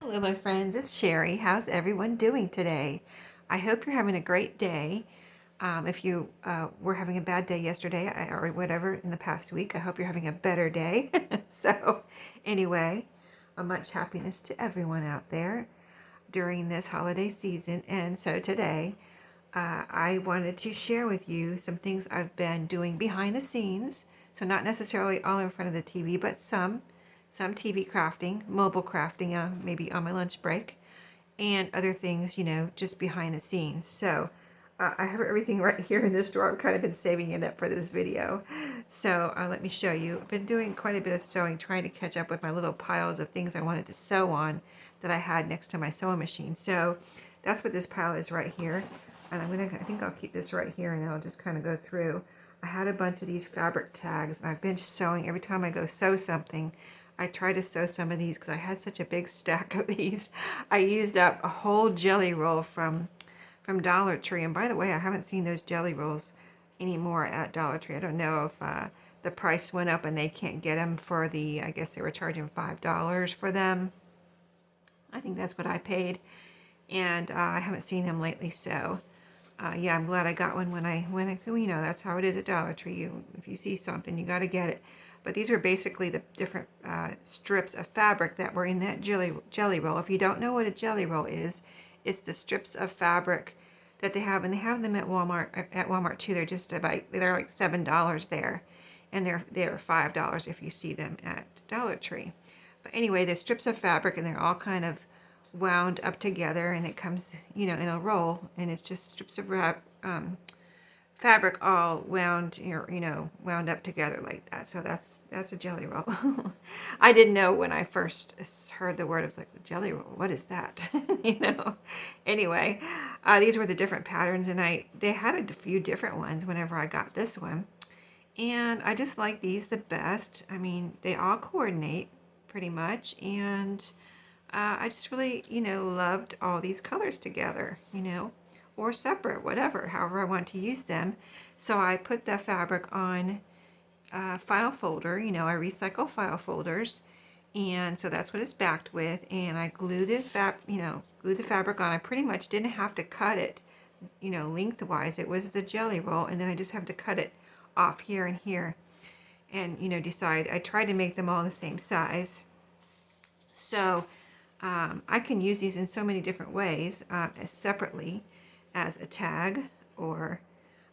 Hello, my friends. It's Sheree. How's everyone doing today? I hope you're having a great day. If you were having a bad day yesterday or whatever in the past week, I hope you're having a better day. So, anyway, much happiness to everyone out there during this holiday season. And so today, I wanted to share with you some things I've been doing behind the scenes. So not necessarily all in front of the TV, but some TV crafting, mobile crafting, maybe on my lunch break, and other things, just behind the scenes. So I have everything right here in this drawer. I've kind of been saving it up for this video. So let me show you. I've been doing quite a bit of sewing, trying to catch up with my little piles of things I wanted to sew on that I had next to my sewing machine. So that's what this pile is right here. And I think I'll keep this right here and then I'll just kind of go through. I had a bunch of these fabric tags and I've been sewing. Every time I go sew something, I try to sew some of these because I had such a big stack of these. I used up a whole jelly roll from Dollar Tree. And by the way, I haven't seen those jelly rolls anymore at Dollar Tree. I don't know if the price went up and they can't get them for I guess they were charging $5 for them. I think that's what I paid. And I haven't seen them lately, so yeah, I'm glad I got one when I that's how it is at Dollar Tree. If you see something, you got to get it. But these are basically the different strips of fabric that were in that jelly roll. If you don't know what a jelly roll is, it's the strips of fabric that they have, and they have them at Walmart. At Walmart too, they're like $7 there, and they're $5 if you see them at Dollar Tree. But anyway, there's strips of fabric, and they're all kind of wound up together, and it comes in a roll, and it's just strips of fabric all wound wound up together like that. So that's a jelly roll. I didn't know when I first heard the word. I was like, jelly roll, what is that? Anyway, these were the different patterns, and they had a few different ones whenever I got this one, and I just like these the best. I mean, they all coordinate pretty much, and I just really loved all these colors together, or separate, whatever, however I want to use them. So I put the fabric on a file folder. I recycle file folders, and so that's what it's backed with. And I glue the fabric on. I pretty much didn't have to cut it, lengthwise. It was the jelly roll, and then I just have to cut it off here and here, and decide. I tried to make them all the same size, so I can use these in so many different ways, separately, as a tag or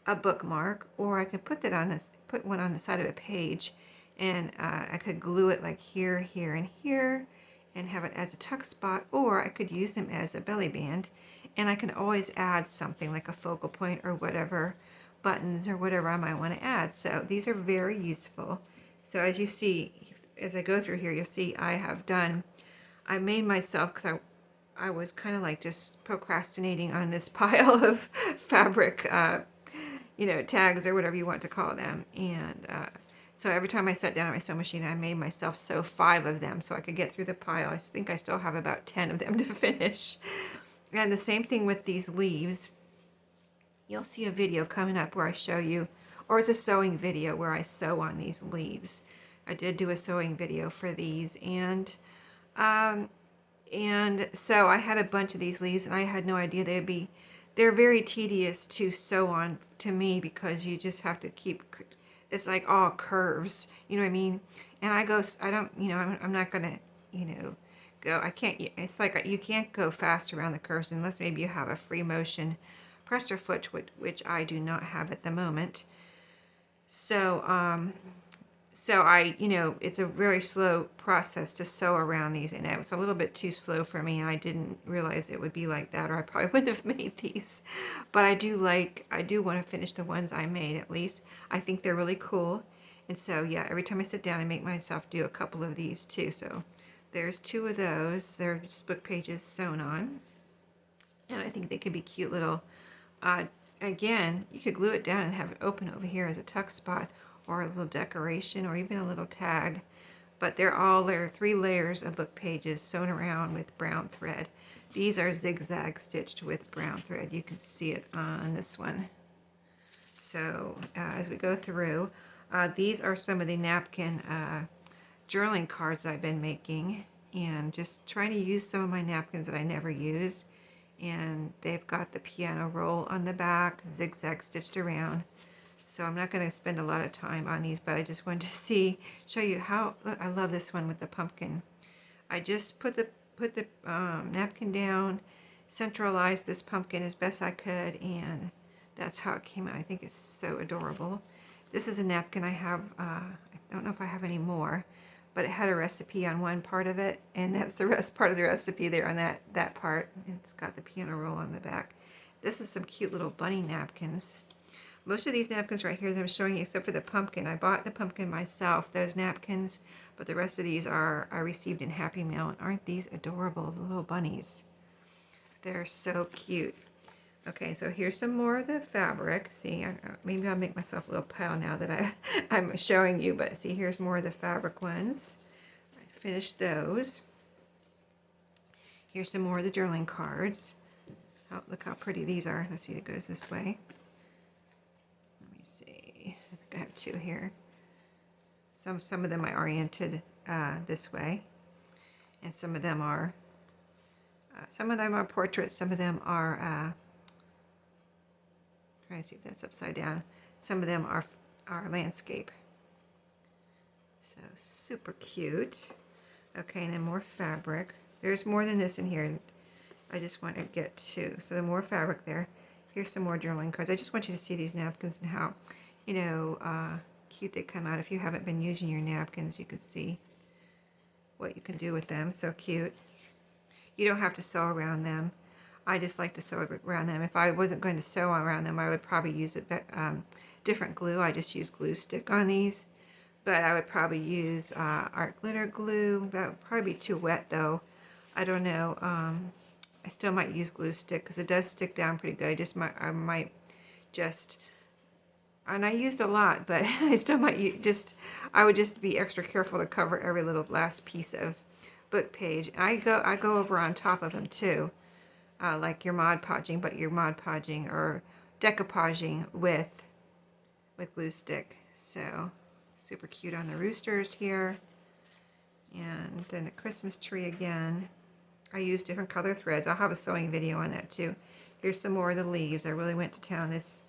a bookmark, or I could put one on the side of a page, and I could glue it like here, here, and here, and have it as a tuck spot, or I could use them as a belly band, and I can always add something like a focal point or whatever, buttons or whatever I might want to add. So these are very useful. So as you see, as I go through here, you'll see I made myself, because I was kind of like just procrastinating on this pile of fabric, tags or whatever you want to call them. And so every time I sat down at my sewing machine, I made myself sew 5 of them so I could get through the pile. I think I still have about 10 of them to finish. And the same thing with these leaves. You'll see a video coming up where I show you, or it's a sewing video where I sew on these leaves. I did do a sewing video for these, and so I had a bunch of these leaves, and I had no idea they're very tedious to sew on to me, because you just have to it's like all curves, you know what I mean? And I'm not gonna, go, it's like you can't go fast around the curves unless maybe you have a free motion presser foot, which I do not have at the moment. So it's a very slow process to sew around these, and it was a little bit too slow for me, and I didn't realize it would be like that, or I probably wouldn't have made these. But I do want to finish the ones I made, at least. I think they're really cool. And so, yeah, every time I sit down, I make myself do a couple of these too. So there's 2 of those. They're just book pages sewn on. And I think they could be cute little, again, you could glue it down and have it open over here as a tuck spot, or a little decoration, or even a little tag. But there are 3 layers of book pages sewn around with brown thread. These are zigzag stitched with brown thread. You can see it on this one. So as we go through, these are some of the napkin journaling cards that I've been making, and just trying to use some of my napkins that I never use. And they've got the piano roll on the back, zigzag stitched around. So I'm not going to spend a lot of time on these, but I just wanted to show you how, look, I love this one with the pumpkin. I just put the napkin down, centralized this pumpkin as best I could, and that's how it came out. I think it's so adorable. This is a napkin I have, I don't know if I have any more, but it had a recipe on one part of it, and that's the rest part of the recipe there on that part. It's got the piano roll on the back. This is some cute little bunny napkins. Most of these napkins right here that I'm showing you, except for the pumpkin, I bought the pumpkin myself, those napkins, but the rest of these I received in Happy Mail. And aren't these adorable, the little bunnies? They're so cute. Okay, so here's some more of the fabric. See, maybe I'll make myself a little pile now that I'm showing you, but see, here's more of the fabric ones. I finished those. Here's some more of the journaling cards. Oh, look how pretty these are. Let's see, it goes this way. See, I think I have two here. Some of them I oriented this way, and some of them are portraits. Some of them are trying to see if that's upside down. Some of them are landscape. So super cute. Okay, and then more fabric. There's more than this in here. I just want to get two. So the more fabric there. Here's some more journaling cards. I just want you to see these napkins and how, you know, cute they come out. If you haven't been using your napkins, you can see what you can do with them. So cute. You don't have to sew around them. I just like to sew around them. If I wasn't going to sew around them, I would probably use different glue. I just use glue stick on these. But I would probably use art glitter glue. That would probably be too wet though. I don't know. I still might use glue stick because it does stick down pretty good. I might just, and I used a lot, but I still might I would just be extra careful to cover every little last piece of book page. I go over on top of them too, like your Mod Podging, but you're Mod Podging or decoupaging with glue stick. So super cute on the roosters here, and then the Christmas tree again. I use different color threads. I'll have a sewing video on that too. Here's some more of the leaves. I really went to town this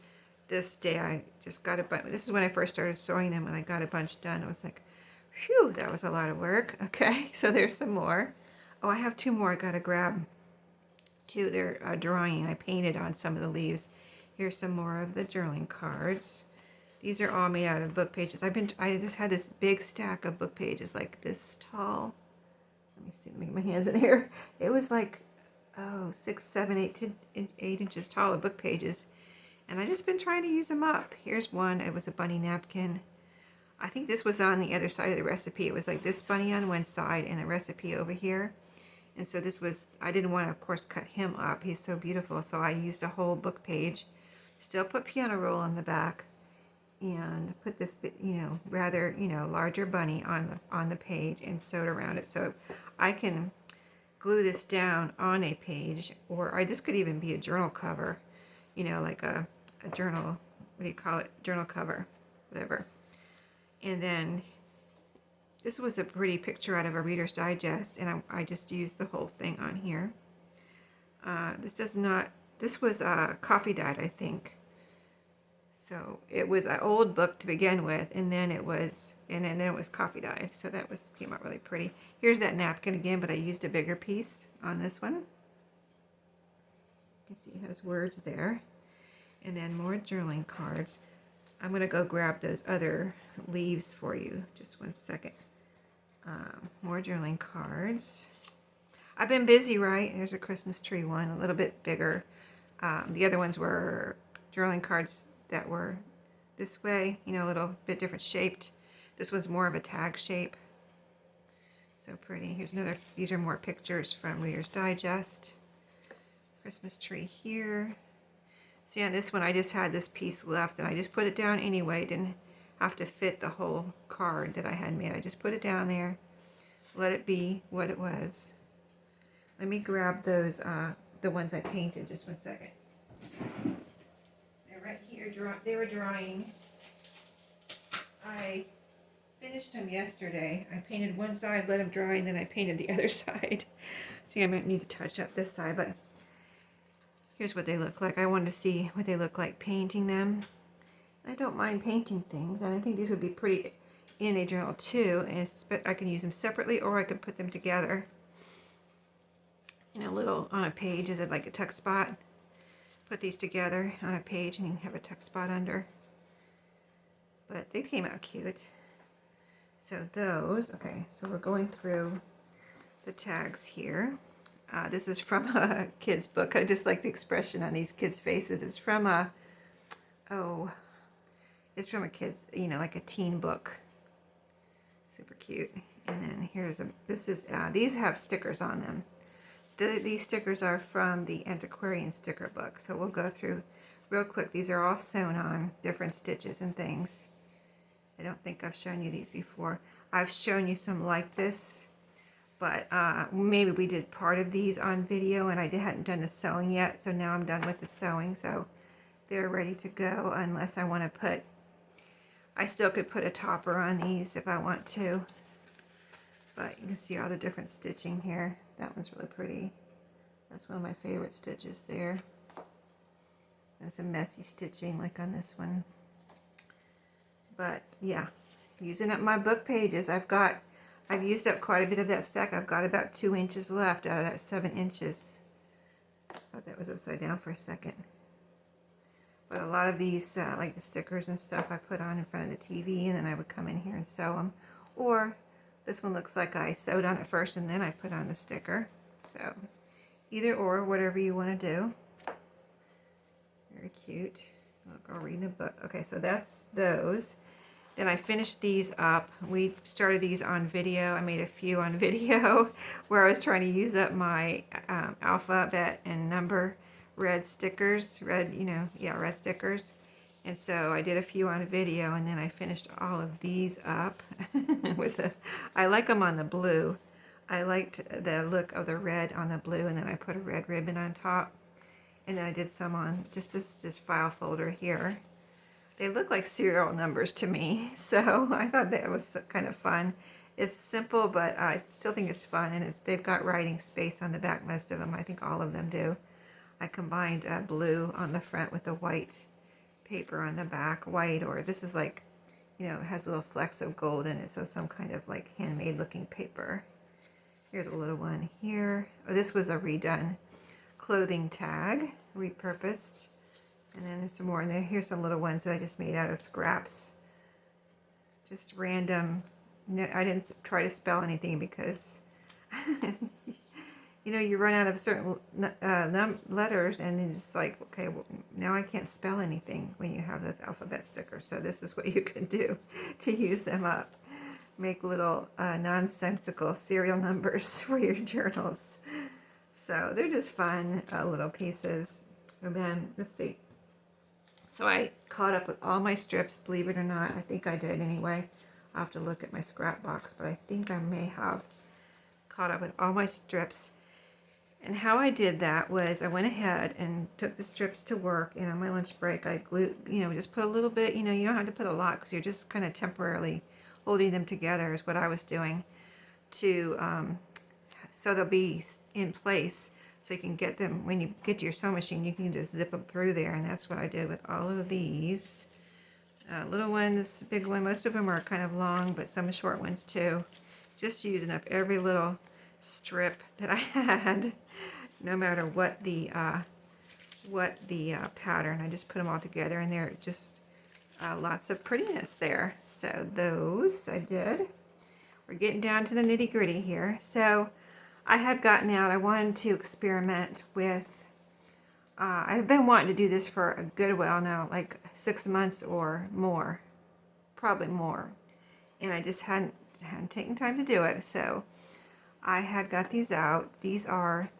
day. I just got a bunch. This is when I first started sewing them, and I got a bunch done. It was like, phew, that was a lot of work. Okay, so there's some more. Oh, I have two more I gotta grab. Two, they're drawing. I painted on some of the leaves. Here's some more of the journaling cards. These are all made out of book pages. I just had this big stack of book pages like this tall. Let me see, let me get my hands in here. It was like, 6, 7, 8 inches tall of book pages. And I've just been trying to use them up. Here's one. It was a bunny napkin. I think this was on the other side of the recipe. It was like this bunny on one side and a recipe over here. And so this was, I didn't want to, of course, cut him up. He's so beautiful. So I used a whole book page. Still put piano roll on the back. And put this, rather, larger bunny on the page and sewed around it. So I can glue this down on a page, or this could even be a journal cover, like a journal, what do you call it? Journal cover, whatever. And then this was a pretty picture out of a Reader's Digest, and I just used the whole thing on here. This was coffee dyed, I think. So it was an old book to begin with, and then it was coffee dyed. So that came out really pretty. Here's that napkin again, but I used a bigger piece on this one. You can see it has words there. And then more journaling cards. I'm going to go grab those other leaves for you. Just one second. More journaling cards. I've been busy, right? There's a Christmas tree one, a little bit bigger. The other ones were journaling cards that were this way, a little bit different shaped. This one's more of a tag shape. So pretty. Here's another, these are more pictures from Reader's Digest. Christmas tree here. See, on this one, I just had this piece left, and I just put it down anyway. Didn't have to fit the whole card that I had made. I just put it down there, let it be what it was. Let me grab those, the ones I painted, just one second. They're right here, they were drying. I finished them yesterday. I painted one side, let them dry, and then I painted the other side. See, I might need to touch up this side, but here's what they look like. I wanted to see what they look like painting them. I don't mind painting things, and I think these would be pretty in a journal too. And I can use them separately, or I could put them together in a little on a page as like a tuck spot. Put these together on a page, and you can have a tuck spot under. But they came out cute. So those, okay. So we're going through the tags here. This is from a kid's book. I just like the expression on these kids' faces. It's from a, it's from a kid's, like a teen book. Super cute. And then here's these have stickers on them. These stickers are from the antiquarian sticker book. So we'll go through real quick. These are all sewn on, different stitches and things. I don't think I've shown you these before. I've shown you some like this, but maybe we did part of these on video and I hadn't done the sewing yet, so now I'm done with the sewing, so they're ready to go unless I want to put, I still could put a topper on these if I want to, but you can see all the different stitching here. That one's really pretty. That's one of my favorite stitches there. And some messy stitching like on this one. But yeah, using up my book pages. I've used up quite a bit of that stack. I've got about 2 inches left out of that 7 inches. I thought that was upside down for a second. But a lot of these, like the stickers and stuff, I put on in front of the TV, and then I would come in here and sew them. Or this one looks like I sewed on it first and then I put on the sticker. So either or, whatever you want to do. Very cute. Look, I'll read the book. Okay, so that's those. Then I finished these up. We started these on video. I made a few on video where I was trying to use up my alphabet and number red stickers. Red stickers. And so I did a few on video, and then I finished all of these up I like them on the blue. I liked the look of the red on the blue, and then I put a red ribbon on top. And then I did some on this file folder here. They look like serial numbers to me, so I thought that was kind of fun. It's simple, but I still think it's fun, and they've got writing space on the back, most of them. I think all of them do. I combined blue on the front with the white paper on the back, white, or this is like, it has little flecks of gold in it, so some kind of like handmade looking paper. Here's a little one here. Oh, this was a redone clothing tag, repurposed. And then there's some more in there. Here's some little ones that I just made out of scraps. Just random. No, I didn't try to spell anything because, you run out of certain letters, and it's like, okay, well, now I can't spell anything when you have those alphabet stickers. So this is what you can do to use them up. Make little nonsensical serial numbers for your journals. So they're just fun little pieces. And then, let's see. So I caught up with all my strips, believe it or not. I think I did anyway. I'll have to look at my scrap box, but I think I may have caught up with all my strips. And how I did that was I went ahead and took the strips to work, and on my lunch break I glued, just put a little bit, you don't have to put a lot because you're just kind of temporarily holding them together is what I was doing so they'll be in place. So you can get them, when you get to your sewing machine, you can just zip them through there, and that's what I did with all of these. Little ones, big one, most of them are kind of long, but some short ones too. Just using up every little strip that I had, no matter what the pattern. I just put them all together, and they're just lots of prettiness there. So those I did. We're getting down to the nitty gritty here. So I had gotten out, I wanted to experiment with, I've been wanting to do this for a good while now, like 6 months or more, probably more. And I just hadn't taken time to do it. So I had got these out. These are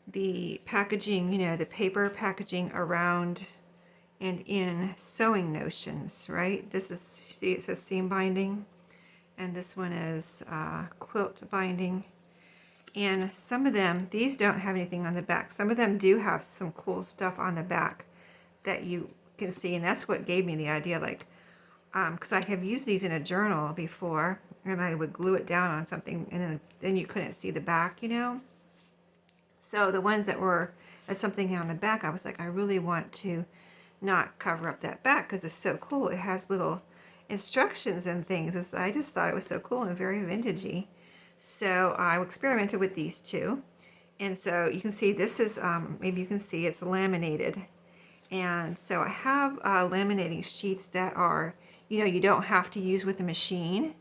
the packaging, the paper packaging around and in sewing notions, right? This is, see, it says seam binding. And this one is quilt binding. And some of them, these don't have anything on the back. Some of them do have some cool stuff on the back that you can see. And that's what gave me the idea. Like, because I have used these in a journal before, and I would glue it down on something, and then you couldn't see the back, you know. So the ones that were had something on the back, I was like, I really want to not cover up that back because it's so cool. It has little instructions and things. I just thought it was so cool and very vintagey. So I experimented with these two. And so you can see this is, maybe you can see it's laminated. And so I have laminating sheets that are, you know, you don't have to use with the machine.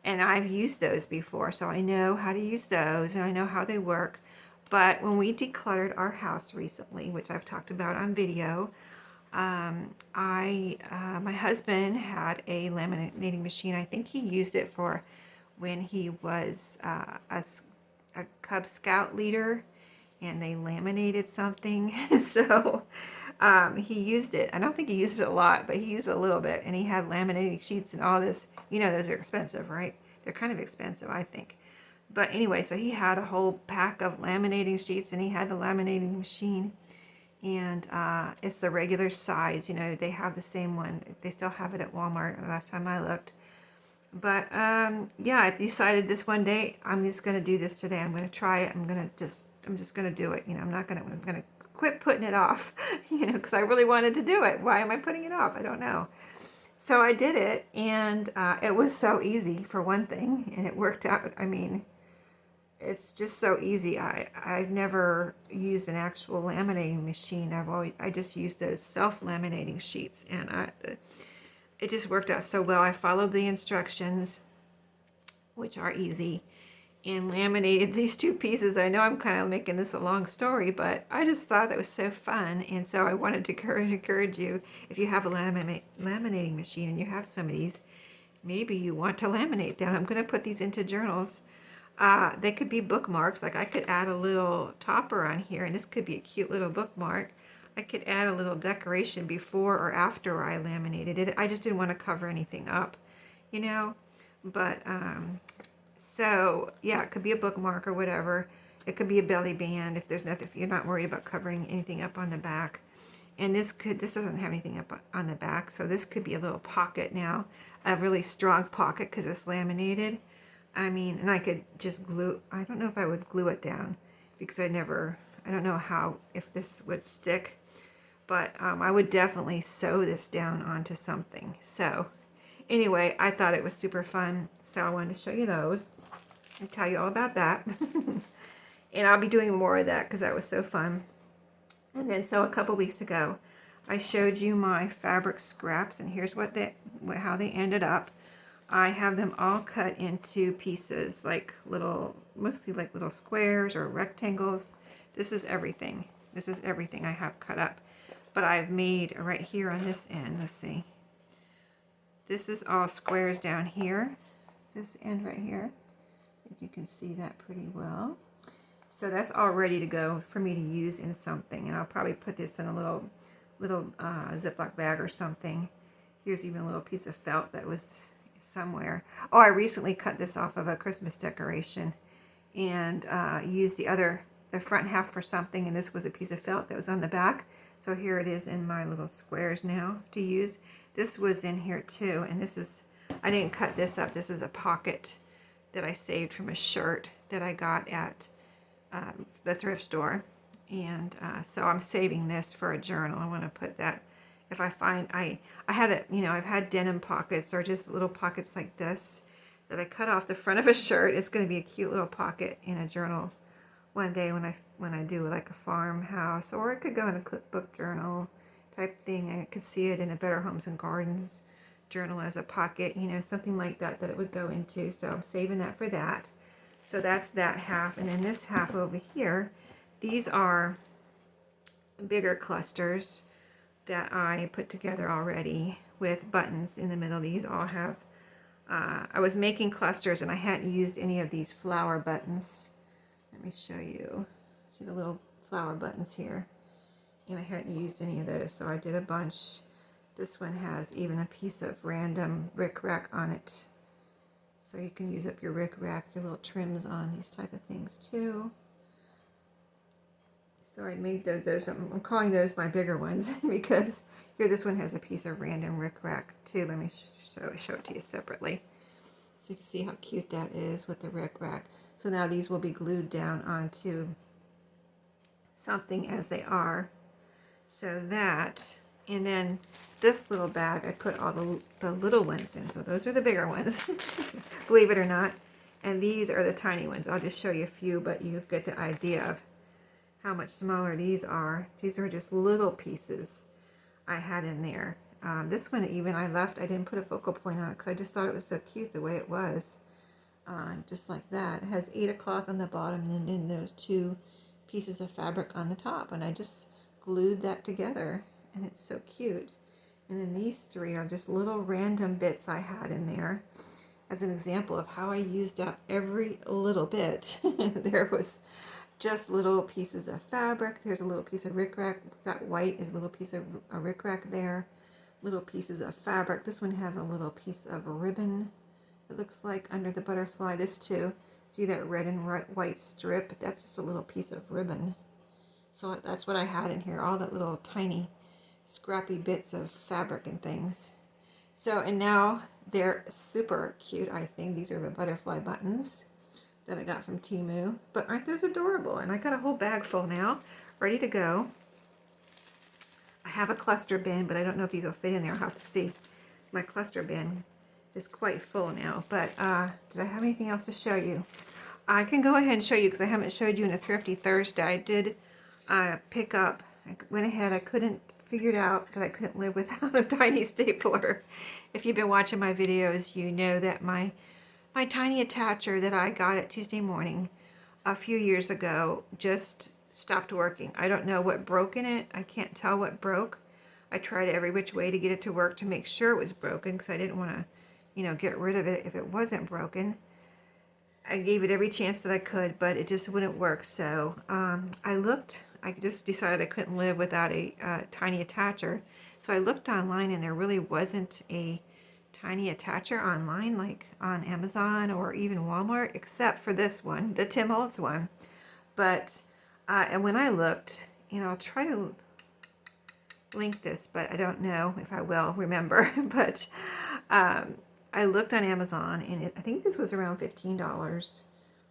And I've used those before, so I know how to use those and I know how they work. But when we decluttered our house recently, which I've talked about on video, my husband had a laminating machine. I think he used it for when he was a Cub Scout leader, and they laminated something. So he used it. I don't think he used it a lot, but he used it a little bit. And he had laminating sheets and all this. You know, those are expensive, right? They're kind of expensive, I think. But anyway, so he had a whole pack of laminating sheets, and he had the laminating machine. And it's the regular size. You know, they have the same one. They still have it at Walmart last time I looked. But yeah, I decided this one day I'm just going to do this today. I'm going to try it. I'm just going to do it. You know, I'm going to quit putting it off, you know, because I really wanted to do it. Why am I putting it off? I don't know. So I did it, and it was so easy for one thing, and it worked out. I mean, it's just so easy. I've never used an actual laminating machine. I just used those self-laminating sheets, and it just worked out so well. I followed the instructions, which are easy, and laminated these two pieces. I know I'm kind of making this a long story, but I just thought that was so fun, and so I wanted to encourage you, if you have a laminating machine and you have some of these, maybe you want to laminate them. I'm going to put these into journals. They could be bookmarks. Like I could add a little topper on here, and this could be a cute little bookmark. I could add a little decoration before or after I laminated it. I just didn't want to cover anything up, you know. But so yeah, it could be a bookmark or whatever. It could be a belly band if there's nothing, if you're not worried about covering anything up on the back. And this doesn't have anything up on the back, so this could be a little pocket now, a really strong pocket because it's laminated. I mean, and I could just glue, I don't know if I would glue it down because I don't know how, if this would stick, but I would definitely sew this down onto something. So anyway, I thought it was super fun, so I wanted to show you those and tell you all about that. And I'll be doing more of that because that was so fun. And then so a couple weeks ago, I showed you my fabric scraps, and here's how they ended up. I have them all cut into pieces, like mostly like little squares or rectangles. This is everything. This is everything I have cut up. But I've made right here on this end, let's see. This is all squares down here. This end right here. I think you can see that pretty well. So that's all ready to go for me to use in something. And I'll probably put this in a little Ziploc bag or something. Here's even a little piece of felt that was somewhere. Oh, I recently cut this off of a Christmas decoration and used the front half for something, and this was a piece of felt that was on the back. So here it is in my little squares now to use. This was in here too, and I didn't cut this up. This is a pocket that I saved from a shirt that I got at the thrift store, and so I'm saving this for a journal. I want to put that. If I find, I had it, you know, I've had denim pockets or just little pockets like this that I cut off the front of a shirt. It's going to be a cute little pocket in a journal one day when I do like a farmhouse, or it could go in a cookbook journal type thing. I could see it in a Better Homes and Gardens journal as a pocket, you know, something like that it would go into. So I'm saving that for that. So that's that half, and then this half over here, these are bigger clusters that I put together already with buttons in the middle. These all have, I was making clusters and I hadn't used any of these flower buttons. Let me show you. See the little flower buttons here? And I hadn't used any of those, so I did a bunch. This one has even a piece of random rickrack on it. So you can use up your rickrack, your little trims on these type of things too. So I made those, I'm calling those my bigger ones because here this one has a piece of random rickrack too. Let me show it to you separately. So you can see how cute that is with the rickrack. So now these will be glued down onto something as they are. So that, and then this little bag, I put all the little ones in. So those are the bigger ones, believe it or not. And these are the tiny ones. I'll just show you a few, but you get the idea of how much smaller these are. These are just little pieces I had in there. This one even I left, I didn't put a focal point on it because I just thought it was so cute the way it was. Just like that. It has 8 o'clock on the bottom and then there's 2 pieces of fabric on the top. And I just glued that together and it's so cute. And then these 3 are just little random bits I had in there as an example of how I used up every little bit. There was just little pieces of fabric. There's a little piece of rickrack. That white is a little piece of a rickrack there. Little pieces of fabric. This one has a little piece of ribbon, it looks like, under the butterfly. This too. See that red and white strip? That's just a little piece of ribbon. So that's what I had in here. All that little tiny scrappy bits of fabric and things. So, and now they're super cute, I think. These are the butterfly buttons that I got from Temu. But aren't those adorable? And I got a whole bag full now, ready to go. I have a cluster bin, but I don't know if these will fit in there. I'll have to see. My cluster bin is quite full now. But did I have anything else to show you? I can go ahead and show you because I haven't showed you in a Thrifty Thursday. I did pick up, I went ahead, I couldn't figured out that I couldn't live without a tiny stapler. If you've been watching my videos, you know that my tiny attacher that I got at Tuesday morning a few years ago just stopped working. I don't know what broke in it. I can't tell what broke. I tried every which way to get it to work to make sure it was broken because I didn't want to, you know, get rid of it if it wasn't broken. I gave it every chance that I could, but it just wouldn't work. So I looked. I just decided I couldn't live without a tiny attacher. So I looked online, and there really wasn't a tiny attacher online, like on Amazon or even Walmart, except for this one, the Tim Holtz one. But and when I looked, you know, I'll try to link this, but I don't know if I will remember. But I looked on Amazon, and I think this was around $15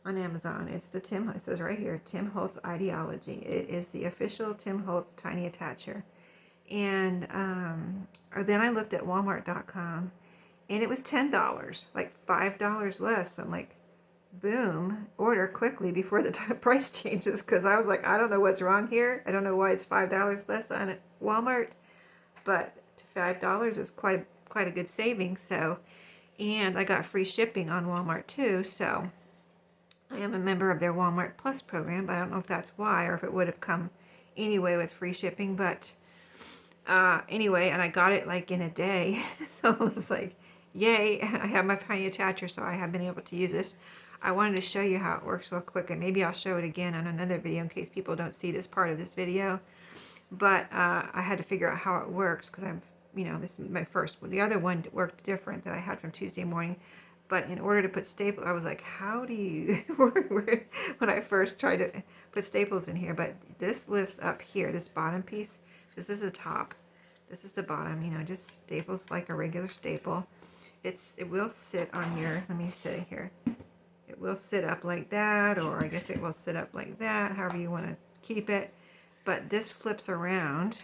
on Amazon. It's the it says right here, Tim Holtz Ideology. It is the official Tim Holtz tiny attacher. And then I looked at Walmart.com, and it was $10, like $5 less. I'm like, boom, order quickly before the price changes, because I was like, I don't know what's wrong here. I don't know why it's $5 less on Walmart, but $5 is quite a good saving. So, and I got free shipping on Walmart too. So I am a member of their Walmart Plus program, but I don't know if that's why or if it would have come anyway with free shipping. But anyway, and I got it like in a day. So it was like, yay, I have my tiny attacher, so I have been able to use this. I wanted to show you how it works real quick, and maybe I'll show it again on another video in case people don't see this part of this video. But I had to figure out how it works because I'm, you know, this is my first one. The other one worked different that I had from Tuesday morning. But in order to put staples, I was like, how do you, when I first tried to put staples in here. But this lifts up here, this bottom piece. This is the top. This is the bottom, you know, just staples like a regular staple. It will sit on your, let me sit here. It will sit up like that, or I guess it will sit up like that, however you want to keep it. But this flips around.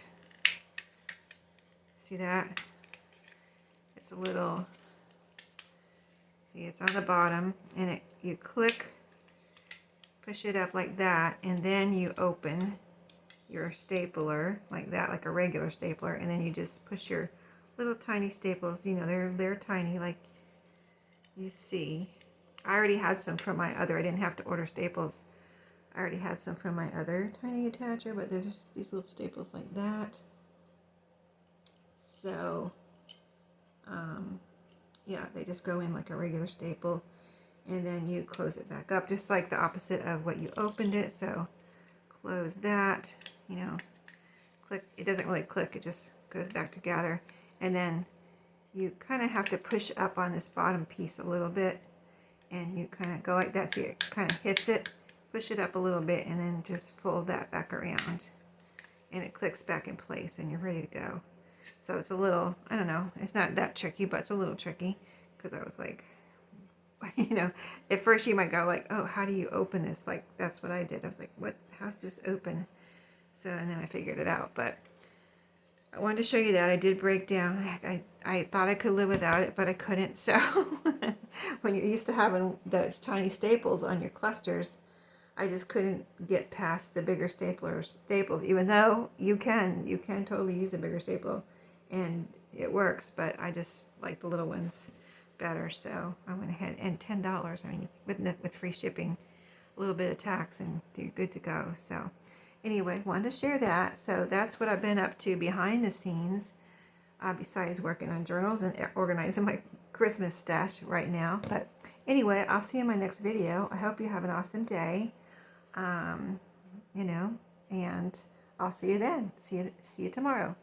See that? It's a little, see, it's on the bottom, and you click, push it up like that, and then you open your stapler like that, like a regular stapler, and then you just push your little tiny staples. You know, they're tiny, like you see. I already had some from my other. I didn't have to order staples. I already had some from my other tiny attacher, but there's just these little staples like that. So, yeah, they just go in like a regular staple, and then you close it back up, just like the opposite of what you opened it. So, close that, you know, click. It doesn't really click, it just goes back together. And then you kind of have to push up on this bottom piece a little bit, and you kind of go like that, so it kind of hits it push it up a little bit and then just fold that back around. And it clicks back in place and you're ready to go. So it's a little, I don't know, it's not that tricky, but it's a little tricky because I was like, you know, at first you might go like, oh, how do you open this? Like, that's what I did. I was like, what, how does this open? So, and then I figured it out, but I wanted to show you that. I did break down. I thought I could live without it, but I couldn't. So when you're used to having those tiny staples on your clusters, I just couldn't get past the bigger staples, even though you can totally use a bigger staple and it works, but I just like the little ones better. So I went ahead, and $10, I mean, with free shipping, a little bit of tax, and you're good to go. So anyway, wanted to share that. So that's what I've been up to behind the scenes, besides working on journals and organizing my Christmas stash right now. But anyway, I'll see you in my next video. I hope you have an awesome day. You know, and I'll see you then. See you tomorrow.